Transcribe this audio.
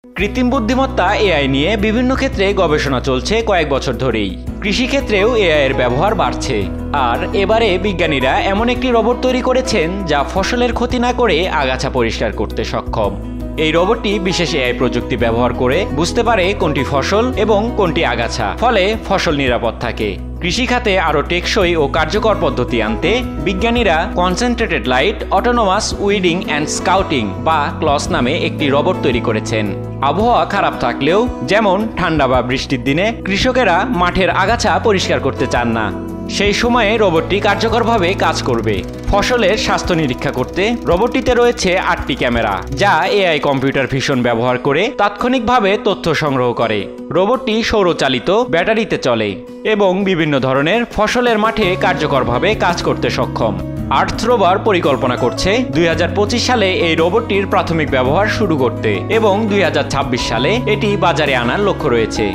কৃত্রিম বুদ্ধিমত্তা এআই নিয়ে বিভিন্ন ক্ষেত্রে গবেষণা চলছে কয়েক বছর ধরেই। কৃষিক্ষেত্রেও এআই এর ব্যবহার বাড়ছে। আর এবারে বিজ্ঞানীরা এমন একটি রোবট তৈরি করেছেন যা ফসলের ক্ষতি না করে আগাছা পরিষ্কার করতে সক্ষম। এই রোবটটি বিশেষ এআই প্রযুক্তি ব্যবহার করে বুঝতে পারে কোনটি ফসল এবং কোনটি আগাছা, ফলে ফসল নিরাপদ থাকে। কৃষিখাতে আরও টেকসই ও কার্যকর পদ্ধতি আনতে বিজ্ঞানীরা concentrated light autonomous weeding and scouting বা ক্লস নামে একটি রোবট তৈরি করেছেন। আবহাওয়া খারাপ থাকলেও, যেমন ঠান্ডা বা বৃষ্টির দিনে, কৃষকেরা মাঠের আগাছা পরিষ্কার করতে চান না। সেই সময়ে রোবটটি কার্যকরভাবে কাজ করবে। ফসলের স্বাস্থ্য নিরীক্ষা করতে রোবটটিতে রয়েছে 8টি ক্যামেরা, যা এআই কম্পিউটার ভিশন ব্যবহার করে তাৎক্ষণিকভাবে তথ্য সংগ্রহ করে। রোবটটি সৌরচালিত, ব্যাটারিতে চলে এবং বিভিন্ন ধরনের ফসলের মাঠে কার্যকরভাবে কাজ করতে সক্ষম। আর্থ রোভার পরিকল্পনা করছে 2025 সালে এই রোবটটির প্রাথমিক ব্যবহার শুরু করতে এবং 2026 সালে এটি বাজারে আনার লক্ষ্য রয়েছে।